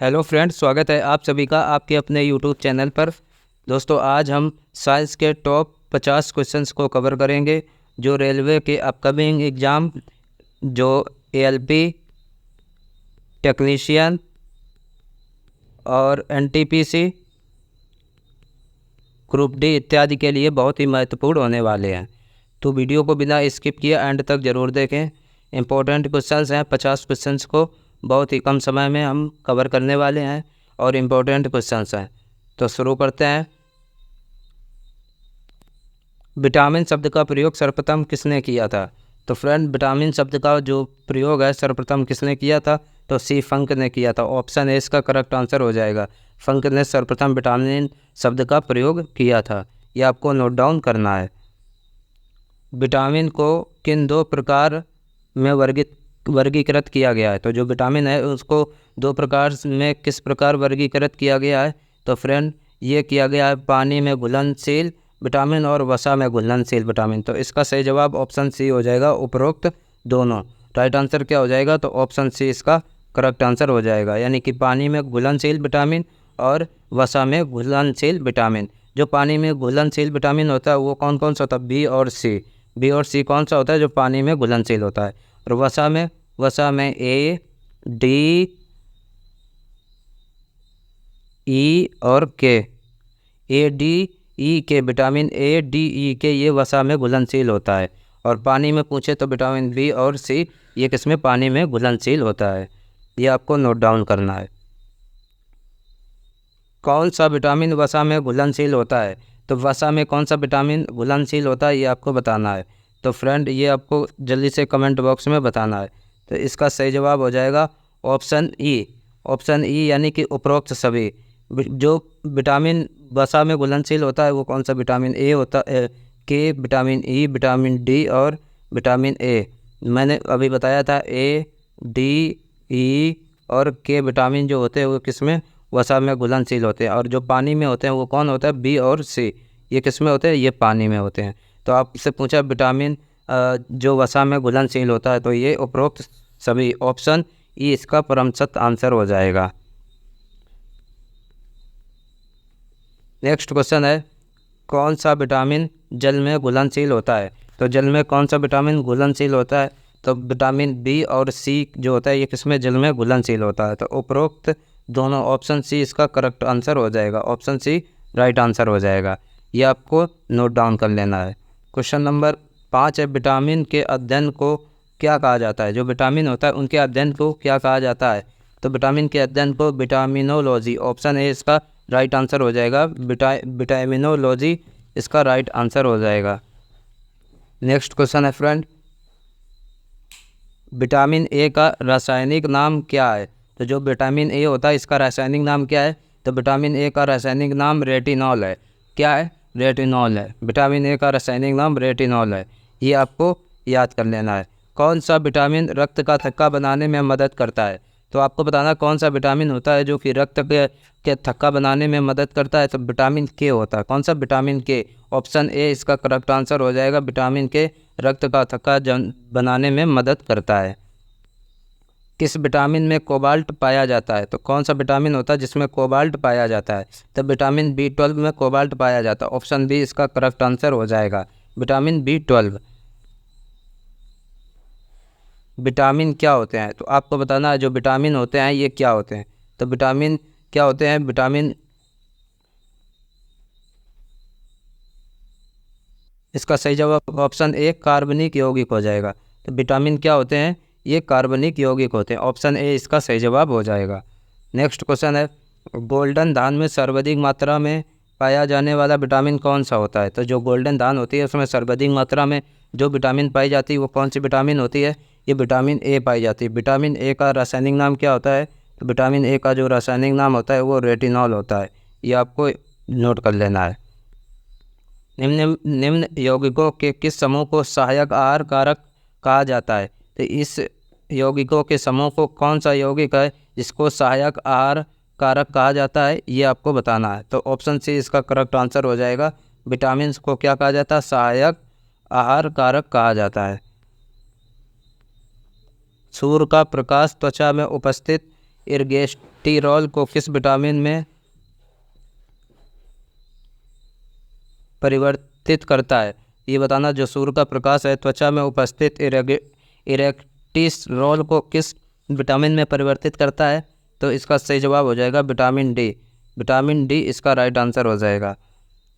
Hello friends, स्वागत है आप सभी का आपके अपने यूट्यूब चैनल पर। दोस्तों, आज हम साइंस के टॉप 50 क्वेश्चंस को कवर करेंगे जो रेलवे के अपकमिंग एग्ज़ाम जो एएलपी, टेक्नीशियन और एनटीपीसी, ग्रुप डी इत्यादि के लिए बहुत ही महत्वपूर्ण होने वाले हैं। तो वीडियो को बिना स्किप किए एंड तक ज़रूर देखें। इम्पोर्टेंट क्वेश्चंस हैं, 50 क्वेश्चंस को बहुत ही कम समय में हम कवर करने वाले हैं और इम्पोर्टेंट क्वेश्चंस हैं। तो शुरू करते हैं। विटामिन शब्द का प्रयोग सर्वप्रथम किसने किया था? तो फ्रेंड, विटामिन शब्द का जो प्रयोग है सर्वप्रथम किसने किया था? तो सी फंक ने किया था। ऑप्शन ए इसका करेक्ट आंसर हो जाएगा। फंक ने सर्वप्रथम विटामिन शब्द का प्रयोग किया था। यह आपको नोट डाउन करना है। विटामिन को किन दो प्रकार में वर्गीकृत किया गया है? तो जो विटामिन है उसको दो प्रकार में किस प्रकार वर्गीकृत किया गया है? तो फ्रेंड, ये किया गया है पानी में घुलनशील विटामिन और वसा में घुलनशील विटामिन। तो इसका सही जवाब ऑप्शन सी हो जाएगा, उपरोक्त दोनों। राइट आंसर क्या हो जाएगा? तो ऑप्शन सी इसका करेक्ट आंसर हो जाएगा, यानी कि पानी में घुलनशील विटामिन और वसा में घुलनशील विटामिन। जो पानी में घुलनशील विटामिन होता है वो कौन कौन सा होता है? बी और सी। बी और सी कौन सा होता है? जो पानी में घुलनशील होता है। और वसा में ए, डी, ई और के। ए, डी, ई के, विटामिन ए, डी, ई के ये वसा में घुलनशील होता है। और पानी में पूछे तो विटामिन बी और सी ये किसमें? पानी में घुलनशील होता है। ये आपको नोट डाउन करना है। कौन सा विटामिन वसा में घुलनशील होता है? तो वसा में कौन सा विटामिन घुलनशील होता है ये आपको बताना है। तो फ्रेंड, ये आपको जल्दी से कमेंट बॉक्स में बताना है। तो इसका सही जवाब हो जाएगा ऑप्शन ई। ऑप्शन ई यानी कि उपरोक्त सभी। जो विटामिन वसा में घुलनशील होता है वो कौन सा? विटामिन ए होता है, के, विटामिन ई, विटामिन डी और विटामिन ए। मैंने अभी बताया था ए, डी, ई और के विटामिन जो होते हैं वो किसमें? वसा में घुलनशील होते हैं। और जो पानी में होते हैं वो कौन होता है? बी और सी। ये किस में होते हैं? ये पानी में होते हैं। तो आपसे पूछा विटामिन जो वसा में घुलनशील होता है, तो ये उपरोक्त सभी। ऑप्शन ई इसका परम सत्य आंसर हो जाएगा। नेक्स्ट क्वेश्चन है, कौन सा विटामिन जल में घुलनशील होता है? तो जल में कौन सा विटामिन घुलनशील होता है? तो विटामिन बी और सी जो होता है ये किसमें? जल में घुलनशील होता है। तो उपरोक्त दोनों, ऑप्शन सी इसका करेक्ट आंसर हो जाएगा। ऑप्शन सी राइट आंसर हो जाएगा। ये आपको नोट डाउन कर लेना है। क्वेश्चन नंबर 5 है, विटामिन के अध्ययन को क्या कहा जाता है? जो विटामिन होता है उनके अध्ययन को क्या कहा जाता है? तो विटामिन के अध्ययन को विटामिनोलॉजी। ऑप्शन ए इसका राइट आंसर हो जाएगा। विटामिनोलॉजी इसका राइट आंसर हो जाएगा। नेक्स्ट क्वेश्चन है फ्रेंड, विटामिन ए का रासायनिक नाम क्या है? तो जो विटामिन ए होता है इसका रासायनिक नाम क्या है? तो विटामिन ए का रासायनिक नाम रेटिनॉल है। क्या है? रेटिनॉल है। विटामिन ए का रासायनिक नाम रेटिनॉल है। ये आपको याद कर लेना है। कौन सा विटामिन रक्त का थक्का बनाने में मदद करता है? तो आपको बताना कौन सा विटामिन होता है जो कि रक्त के थक्का बनाने में मदद करता है। तो विटामिन के होता है। कौन सा? विटामिन के। ऑप्शन ए इसका करेक्ट आंसर हो जाएगा। विटामिन के रक्त का थक्का बनाने में मदद करता है। किस विटामिन में कोबाल्ट पाया जाता है? तो कौन सा विटामिन होता है जिसमें कोबाल्ट पाया जाता है? तो विटामिन B12 में कोबाल्ट पाया जाता है। ऑप्शन बी इसका करेक्ट आंसर हो जाएगा। Vitamin B12। विटामिन क्या होते हैं? तो आपको बताना है जो विटामिन होते हैं ये क्या होते हैं। तो विटामिन क्या होते हैं? विटामिन, इसका सही जवाब ऑप्शन ए कार्बनिक यौगिक हो जाएगा। तो विटामिन क्या होते हैं? ये कार्बनिक यौगिक होते हैं। ऑप्शन ए इसका सही जवाब हो जाएगा। नेक्स्ट क्वेश्चन है, गोल्डन धान में सर्वाधिक मात्रा में पाया जाने वाला विटामिन कौन सा होता है? तो जो गोल्डन धान होती है उसमें सर्वाधिक मात्रा में जो विटामिन पाई जाती है वो कौन सी विटामिन होती है? ये विटामिन ए पाई जाती है। विटामिन ए का रासायनिक नाम क्या होता है? तो विटामिन ए का जो रासायनिक नाम होता है वो रेटिनॉल होता है। ये आपको नोट कर लेना है। निम्न यौगिकों के किस समूह को सहायक आहार कारक कहा जाता है? तो इस यौगिकों के समूह को कौन सा यौगिक है जिसको सहायक आहार कारक कहा जाता है? ये आपको बताना है। तो ऑप्शन सी इसका करेक्ट आंसर हो जाएगा। विटामिन को क्या कहा जाता है? सहायक आहार कारक कहा जाता है। सूर्य का प्रकाश त्वचा में उपस्थित इर्गेस्टिरोल को किस विटामिन में परिवर्तित करता है? ये बताना। जो सूर्य का प्रकाश है त्वचा में उपस्थित इरेक्टिसरोल को किस विटामिन में परिवर्तित करता है? तो इसका सही जवाब हो जाएगा विटामिन डी। विटामिन डी इसका राइट आंसर हो जाएगा।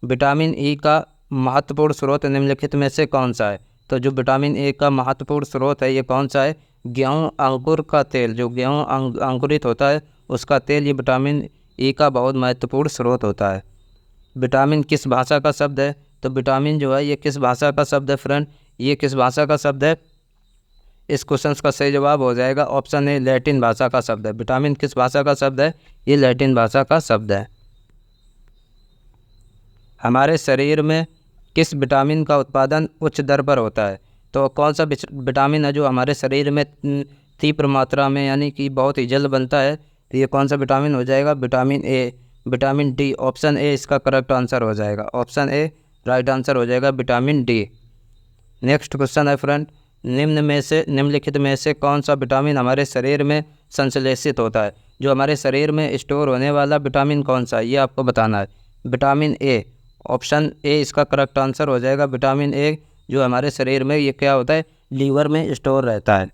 विटामिन ई का महत्वपूर्ण स्रोत निम्नलिखित में से कौन सा है? तो जो विटामिन ए का महत्वपूर्ण स्रोत है ये कौन सा है? गेहूँ अंकुर का तेल। जो गेहूँ अंकुरित होता है उसका तेल ये विटामिन ई का बहुत महत्वपूर्ण स्रोत होता है। विटामिन किस भाषा का शब्द है? तो विटामिन जो है ये किस भाषा का शब्द है फ्रेंड? ये किस भाषा का शब्द है? इस क्वेश्चन का सही जवाब हो जाएगा ऑप्शन ए, लैटिन भाषा का शब्द है। विटामिन किस भाषा का शब्द है? ये लैटिन भाषा का शब्द है। हमारे शरीर में किस विटामिन का उत्पादन उच्च दर पर होता है? तो कौन सा विटामिन है जो हमारे शरीर में तीव्र मात्रा में यानी कि बहुत ही जल्द बनता है? तो ये कौन सा विटामिन हो जाएगा? Vitamin A, vitamin D. Option A इसका करेक्ट आंसर हो जाएगा। ऑप्शन ए राइट आंसर हो जाएगा विटामिन डी। नेक्स्ट क्वेश्चन है फ्रेंड, निम्नलिखित में से कौन सा विटामिन हमारे शरीर में संश्लेषित होता है? जो हमारे शरीर में स्टोर होने वाला विटामिन कौन सा है ये आपको बताना है। Vitamin A. ऑप्शन ए इसका करेक्ट आंसर हो जाएगा विटामिन ए। जो हमारे शरीर में ये क्या होता है? लीवर में स्टोर रहता है।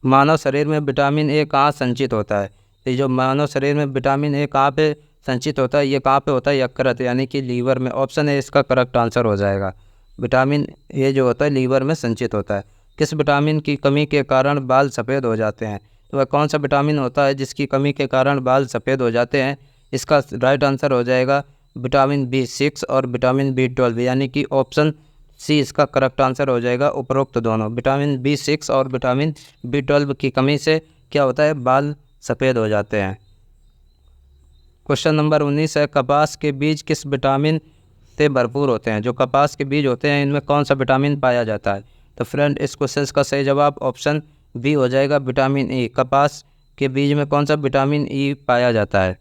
मानव शरीर में विटामिन ए कहाँ संचित होता है? ये जो मानव शरीर में विटामिन ए कहाँ पे संचित होता है? ये कहाँ पे होता है? यकृत यानी कि लीवर में। ऑप्शन ए इसका करेक्ट आंसर हो जाएगा। विटामिन ए जो होता है लीवर में संचित होता है। किस विटामिन की कमी के कारण बाल सफ़ेद हो जाते हैं? तो वह कौन सा विटामिन होता है जिसकी कमी के कारण बाल सफ़ेद हो जाते हैं? इसका राइट आंसर हो जाएगा विटामिन B6 और विटामिन B12 यानी कि ऑप्शन सी इसका करेक्ट आंसर हो जाएगा। उपरोक्त दोनों विटामिन B6 और विटामिन B12 की कमी से क्या होता है? बाल सफ़ेद हो जाते हैं। क्वेश्चन नंबर 19 है, कपास के बीज किस विटामिन से भरपूर होते हैं? जो कपास के बीज होते हैं इनमें कौन सा विटामिन पाया जाता है? तो फ्रेंड इस क्वेश्चन का सही जवाब ऑप्शन बी हो जाएगा विटामिन ई। कपास के बीज में कौन सा विटामिन ई पाया जाता है?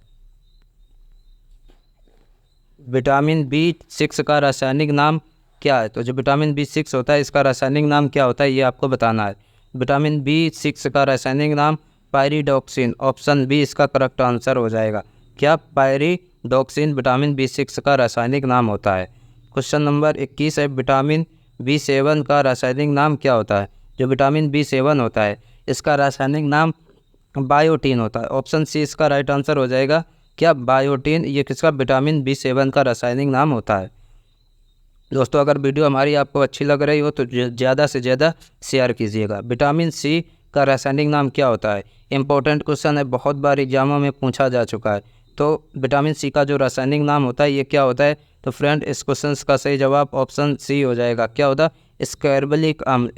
विटामिन B6 का रासायनिक नाम क्या है? तो जो विटामिन B6 होता है इसका रासायनिक नाम क्या होता है ये आपको बताना है। विटामिन B6 का रासायनिक नाम पायरिडॉक्सिन। ऑप्शन बी इसका करेक्ट आंसर हो जाएगा। क्या? पायरिडॉक्सिन विटामिन B6 का रासायनिक नाम होता है। क्वेश्चन नंबर 21 है, विटामिन B7 का रासायनिक नाम क्या होता है? जो विटामिन B7 होता है इसका रासायनिक नाम बायोटीन होता है। ऑप्शन सी इसका राइट आंसर हो जाएगा। क्या? बायोटीन ये किसका? विटामिन B7 का रासायनिक नाम होता है। दोस्तों अगर वीडियो हमारी आपको अच्छी लग रही हो तो ज़्यादा से ज़्यादा शेयर कीजिएगा। विटामिन सी का रासायनिक नाम क्या होता है? इंपॉर्टेंट क्वेश्चन है, बहुत बार एग्जामों में पूछा जा चुका है। तो विटामिन सी का जो रासायनिक नाम होता है ये क्या होता है? तो फ्रेंड इस क्वेश्चन का सही जवाब ऑप्शन सी हो जाएगा। क्या होता है? स्कॉर्बिक अम्ल।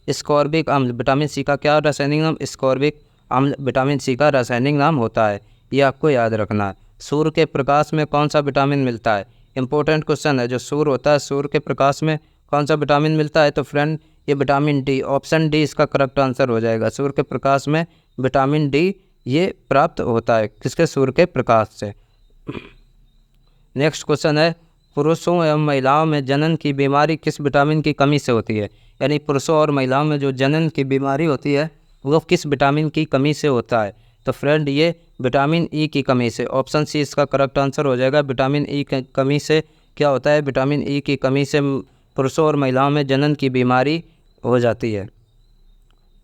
स्कॉर्बिक अम्ल विटामिन सी का क्या रासायनिक नाम? स्कॉर्बिक अम्ल विटामिन सी का रासायनिक नाम होता है। ये आपको याद रखना है। सूर्य के प्रकाश में कौन सा विटामिन मिलता है? इंपॉर्टेंट क्वेश्चन है। जो सूर्य होता है सूर्य के प्रकाश में कौन सा विटामिन मिलता है? तो फ्रेंड ये विटामिन डी। ऑप्शन डी इसका करेक्ट आंसर हो जाएगा। सूर्य के प्रकाश में विटामिन डी ये प्राप्त होता है। किसके? सूर्य के प्रकाश से। नेक्स्ट क्वेश्चन है, पुरुषों एवं महिलाओं में जनन की बीमारी किस विटामिन की कमी से होती है? यानी पुरुषों और महिलाओं में जो जनन की बीमारी होती है वो किस विटामिन की कमी से होता है? तो फ्रेंड ये विटामिन ई की कमी से। ऑप्शन सी इसका करेक्ट आंसर हो जाएगा। विटामिन ई की कमी से क्या होता है? विटामिन ई की कमी से पुरुषों और महिलाओं में जनन की बीमारी हो जाती है।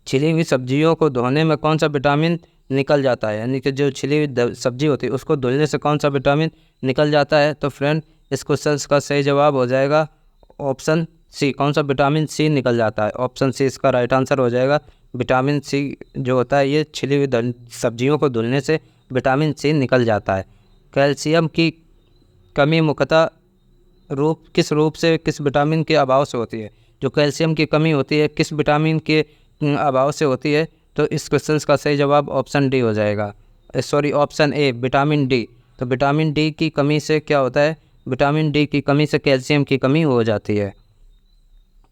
छिली हुई सब्जियों को धोने में कौन सा विटामिन निकल जाता है? यानी कि जो छिली हुई सब्जी होती है उसको धुलने से कौन सा विटामिन निकल जाता है? तो फ्रेंड इस क्वेश्चन का सही जवाब हो जाएगा ऑप्शन सी। कौन सा? विटामिन सी निकल जाता है। ऑप्शन सी इसका राइट आंसर हो जाएगा। विटामिन सी जो होता है ये छिली हुई सब्जियों को धुलने से विटामिन सी निकल जाता है। कैल्शियम की कमी मुख्यतः किस रूप से किस विटामिन के अभाव से होती है? जो कैल्शियम की कमी होती है किस विटामिन के अभाव से होती है? तो इस क्वेश्चन का सही जवाब ऑप्शन डी हो जाएगा। Option A vitamin D. तो विटामिन डी की कमी से क्या होता है? विटामिन डी की कमी से कैल्शियम की कमी हो जाती है।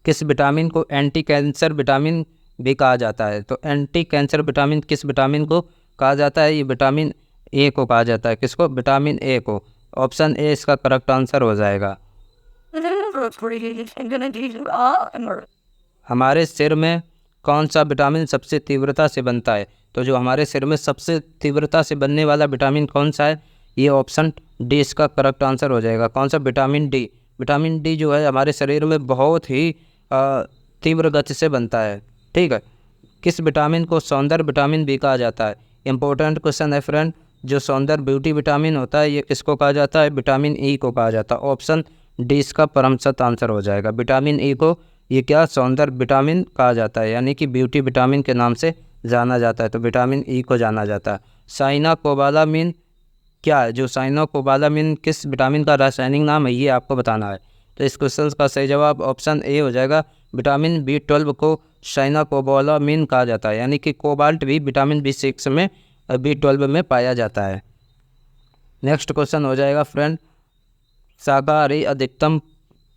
किस विटामिन को एंटी कैंसर विटामिन भी कहा जाता है? तो एंटी कैंसर विटामिन किस विटामिन को कहा जाता है? ये विटामिन ए को कहा जाता है। किसको? विटामिन ए को। ऑप्शन ए इसका करेक्ट आंसर हो जाएगा। हमारे सिर में कौन सा विटामिन सबसे तीव्रता से बनता है? तो जो हमारे शरीर में सबसे तीव्रता से बनने वाला विटामिन कौन सा है? ये ऑप्शन डी इसका करेक्ट आंसर हो जाएगा। कौन सा? Vitamin D. विटामिन डी जो है हमारे शरीर में बहुत ही तीव्र गति से बनता है। ठीक है। किस विटामिन को सौंदर्य विटामिन भी कहा जाता है? इंपॉर्टेंट क्वेश्चन है फ्रेंड। जो सौंदर्य ब्यूटी विटामिन होता है ये किसको कहा जाता है? विटामिन ई को कहा जाता है। ऑप्शन डी इसका परम सत्य आंसर हो जाएगा। विटामिन ई को ये क्या सौंदर्य विटामिन कहा जाता है, यानी कि ब्यूटी विटामिन के नाम से जाना जाता है। तो विटामिन ई को जाना जाता है। साइनाकोबालामिन क्या है? जो साइनाकोबालामिन किस विटामिन का रासायनिक नाम है ये आपको बताना है। तो इस क्वेश्चन का सही जवाब ऑप्शन ए हो जाएगा। विटामिन B12 को साइनाकोबालामिन कहा जाता है, यानी कि कोबाल्ट भी विटामिन B6 में B12 में पाया जाता है। नेक्स्ट क्वेश्चन हो जाएगा फ्रेंड, शाकाहारी अधिकतम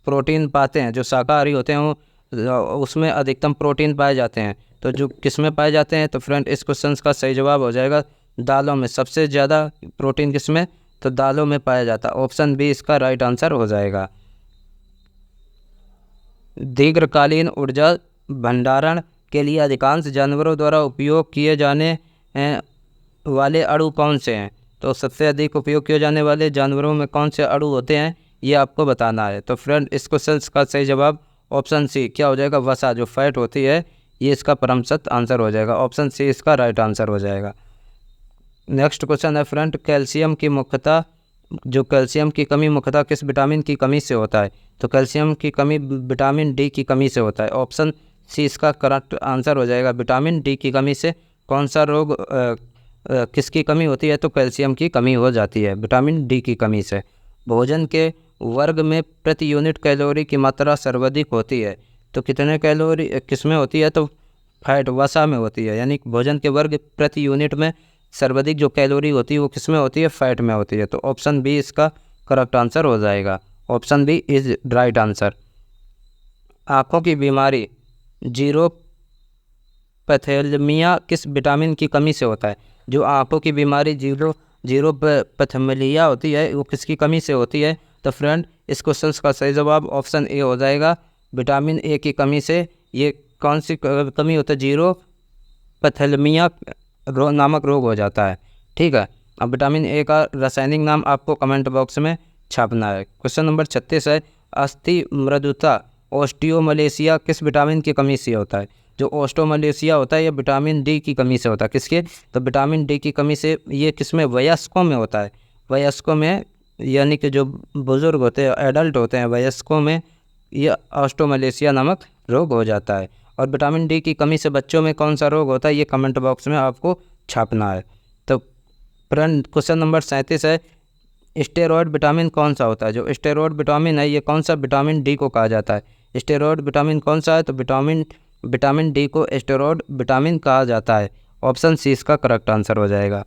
प्रोटीन पाते हैं। जो शाकाहारी होते हैं वो उसमें अधिकतम प्रोटीन पाए जाते हैं। तो जो किस में पाए जाते हैं? तो फ्रेंड इस क्वेश्चन का सही जवाब हो जाएगा दालों में। सबसे ज़्यादा प्रोटीन किस में? तो दालों में पाया जाता है। ऑप्शन बी इसका राइट आंसर हो जाएगा। दीर्घकालीन ऊर्जा भंडारण के लिए अधिकांश जानवरों द्वारा उपयोग किए जाने वाले अणु कौन से हैं? तो सबसे अधिक उपयोग किए जाने वाले जानवरों में कौन से अणु होते हैं ये आपको बताना है। तो फ्रेंड इस क्वेश्चन का सही जवाब ऑप्शन सी क्या हो जाएगा? वसा, जो फैट होती है, ये इसका परम सत्य आंसर हो जाएगा। ऑप्शन सी इसका राइट आंसर हो जाएगा। नेक्स्ट क्वेश्चन है फ्रेंड, कैल्शियम की मुख्यतः जो कैल्शियम की कमी मुख्यतः किस विटामिन की कमी से होता है? तो कैल्शियम की कमी विटामिन डी की कमी से होता है। ऑप्शन सी इसका करेक्ट आंसर हो जाएगा। विटामिन डी की कमी से कौन सा रोग किसकी कमी होती है? तो कैल्शियम की कमी हो जाती है विटामिन डी की कमी से। भोजन के वर्ग में प्रति यूनिट कैलोरी की मात्रा सर्वाधिक होती है। तो कितने कैलोरी किस में होती है? तो फैट, वसा में होती है। यानी भोजन के वर्ग प्रति यूनिट में सर्वाधिक जो कैलोरी होती है वो किस में होती है? फैट में होती है। तो ऑप्शन बी इसका करेक्ट आंसर हो जाएगा। Option B is right answer. आँखों की बीमारी जीरोपैथेलमिया किस विटामिन की कमी से होता है? जो आँखों की बीमारी जीरोपैथेलमिया होती है वो किसकी कमी से होती है? तो फ्रेंड इस क्वेश्चन का सही जवाब ऑप्शन ए हो जाएगा। विटामिन ए की कमी से ये कौन सी कमी होती है? जीरोपैथेलमिया नामक रोग हो जाता है। ठीक है। अब विटामिन ए का रासायनिक नाम आपको कमेंट बॉक्स में छापना है। क्वेश्चन नंबर 36 है, अस्थि मृदुता ऑस्टियोमलेशिया किस विटामिन की कमी से होता है? जो ऑस्टियोमलेशिया होता है ये विटामिन डी की कमी से होता है। किसके? तो विटामिन डी की कमी से ये किसमें? वयस्कों में होता है। वयस्कों में, यानी कि जो बुजुर्ग होते हैं, एडल्ट होते हैं, वयस्कों में ये ऑस्टियोमलेशिया नामक रोग हो जाता है। और विटामिन डी की कमी से बच्चों में कौन सा रोग होता है ये कमेंट बॉक्स में आपको छापना है। तो फ्रेंड क्वेश्चन नंबर 37 है, स्टेरॉयड विटामिन कौन सा होता है? जो स्टेरॉयड विटामिन है ये कौन सा विटामिन डी को कहा जाता है? स्टेरॉयड विटामिन कौन सा है? तो विटामिन डी को स्टेरॉयड विटामिन कहा जाता है। ऑप्शन सी इसका करेक्ट आंसर हो जाएगा।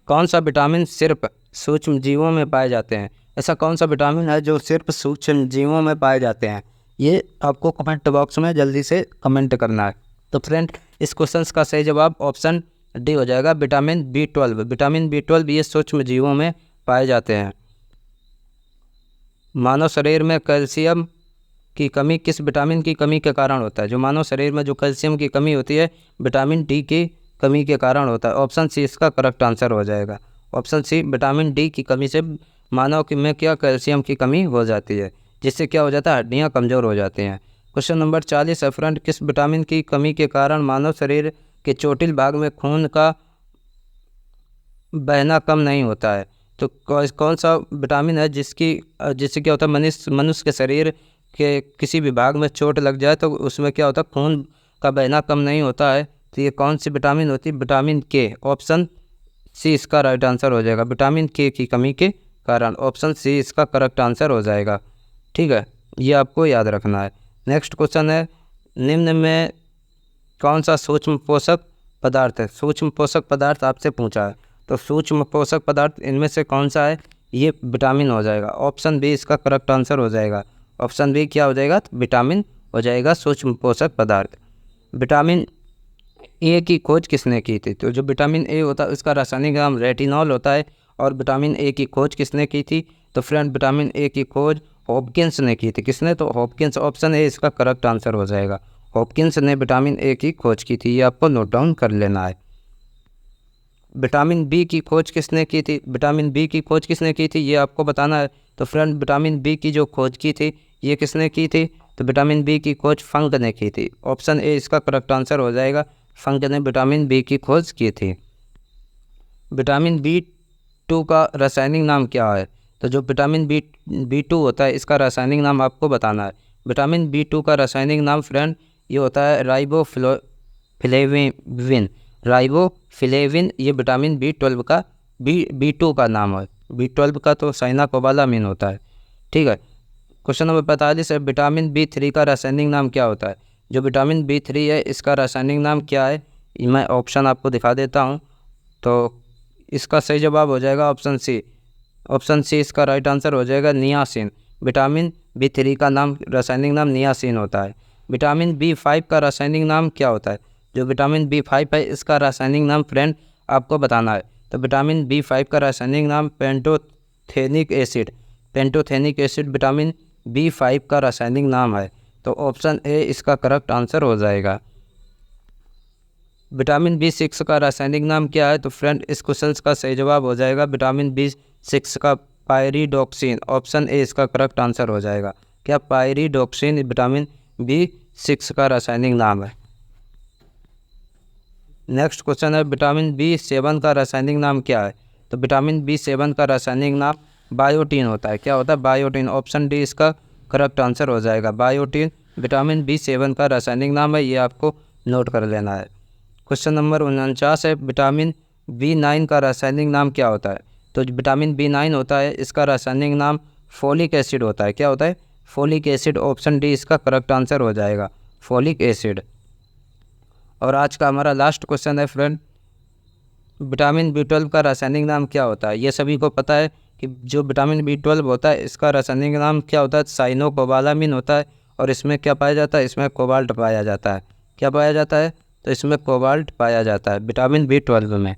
कौन सा विटामिन सिर्फ सूक्ष्म जीवों में पाए जाते हैं? ऐसा कौन सा विटामिन है जो सिर्फ सूक्ष्म जीवों में पाए जाते हैं? ये आपको कमेंट बॉक्स में जल्दी से कमेंट करना है। तो फ्रेंड इस क्वेश्चन का सही जवाब ऑप्शन डी हो जाएगा, विटामिन B12। विटामिन B12 ये सूक्ष्म जीवों में पाए जाते हैं। मानव शरीर में कैल्शियम की कमी किस विटामिन की कमी के कारण होता है? जो मानव शरीर में जो कैल्शियम की कमी होती है विटामिन डी की कमी के कारण होता है। ऑप्शन सी इसका करेक्ट आंसर हो जाएगा। ऑप्शन सी विटामिन डी की कमी से मानव में क्या कैल्शियम की कमी हो जाती है, जिससे क्या हो जाता है? हड्डियाँ कमज़ोर हो जाती हैं। क्वेश्चन नंबर 40 है फ्रेंड, किस विटामिन की कमी के कारण मानव शरीर के चोटिल भाग में खून का बहना कम नहीं होता है? तो कौन सा विटामिन है जिससे क्या होता है? मनुष्य के शरीर के किसी भी भाग में चोट लग जाए तो उसमें क्या होता है? खून का बहना कम नहीं होता है। तो ये कौन सी विटामिन होती है? विटामिन के। ऑप्शन सी इसका राइट आंसर हो जाएगा। विटामिन के की कमी के कारण ऑप्शन सी इसका करेक्ट आंसर हो जाएगा। ठीक है, ये आपको याद रखना है। नेक्स्ट क्वेश्चन है, निम्न में कौन सा सूक्ष्म पोषक पदार्थ है? सूक्ष्म पोषक पदार्थ आपसे पूछा है। तो सूक्ष्म पोषक पदार्थ इनमें से कौन सा है? ये विटामिन हो जाएगा। ऑप्शन बी इसका करेक्ट आंसर हो जाएगा। ऑप्शन बी क्या हो जाएगा? तो विटामिन हो जाएगा सूक्ष्म पोषक पदार्थ। विटामिन ए की खोज किसने की थी? तो जो विटामिन ए होता है उसका रासायनिक नाम रेटिनॉल होता है। और विटामिन ए की खोज किसने की थी? तो फ्रेंड विटामिन ए की खोज हॉपकिंस ने की थी। किसने? तो हॉपकिंस। ऑप्शन ए इसका करेक्ट आंसर हो जाएगा। हॉपकिंस ने विटामिन ए की खोज की थी, ये आपको नोट डाउन कर लेना है। विटामिन बी की खोज किसने की थी? विटामिन बी की खोज किसने की थी, ये आपको बताना है। तो फ्रेंड विटामिन बी की जो खोज की थी ये किसने की थी? तो विटामिन बी की खोज फंक ने की थी। ऑप्शन ए इसका करेक्ट आंसर हो जाएगा, फंक ने विटामिन बी की खोज की थी। विटामिन बी 2 का रासायनिक नाम क्या है? तो जो विटामिन बी 2 होता है इसका रासायनिक नाम आपको बताना है। विटामिन बी 2 का रासायनिक नाम फ्रेंड ये होता है राइबोफ्लेविन। राइबोफ्लेविन ये विटामिन बी 12 का बी 2 का नाम है। बी 12 का तो साइनाकोबालामिन होता है। ठीक है। क्वेश्चन नंबर 45 है, विटामिन बी 3 का रासायनिक नाम क्या होता है? जो विटामिन बी 3 है इसका रासायनिक नाम क्या है? मैं ऑप्शन आपको दिखा देता हूँ। तो इसका सही जवाब हो जाएगा ऑप्शन सी। ऑप्शन सी इसका राइट आंसर हो जाएगा, नियासिन। विटामिन बी 3 का नाम रासायनिक नाम नियासिन होता है। विटामिन बी 5 का रासायनिक नाम क्या होता है? जो विटामिन बी 5 है इसका रासायनिक नाम फ्रेंड आपको बताना है। तो विटामिन बी 5 का रासायनिक नाम pantothenic acid. Pantothenic acid vitamin B 5 का रासायनिक नाम है। तो ऑप्शन ए इसका करेक्ट आंसर हो जाएगा। विटामिन बी 6 का रासायनिक नाम क्या है? तो फ्रेंड इस क्वेश्चन का सही जवाब हो जाएगा विटामिन बी 6 का पायरिडॉक्सिन। ऑप्शन ए इसका करेक्ट आंसर हो जाएगा। क्या पायरिडॉक्सिन विटामिन बी 6 का रासायनिक नाम है। नेक्स्ट क्वेश्चन है, विटामिन बी 7 का रासायनिक नाम क्या है? तो विटामिन बी 7 का रासायनिक नाम बायोटीन होता है। क्या होता है? बायोटीन। ऑप्शन डी इसका करेक्ट आंसर हो जाएगा, बायोटीन विटामिन बी 7 का रासायनिक नाम है, ये आपको नोट कर लेना है। क्वेश्चन नंबर 49 है, विटामिन बी 9 का रासायनिक नाम क्या होता है? तो विटामिन बी 9 होता है इसका रासायनिक नाम फोलिक एसिड होता है। क्या होता है? Folic acid. ऑप्शन डी इसका करेक्ट आंसर हो जाएगा, फोलिक एसिड। और आज का हमारा लास्ट क्वेश्चन है फ्रेंड, विटामिन बी 12 का रासायनिक नाम क्या होता है? ये सभी को पता है कि जो विटामिन बी 12 होता है इसका रासायनिक नाम क्या होता है? साइनोकोबालामिन होता है। और इसमें क्या पाया जाता है? इसमें कोबाल्ट पाया जाता है। क्या पाया जाता है? तो इसमें कोबाल्ट पाया जाता है विटामिन बी 12 में।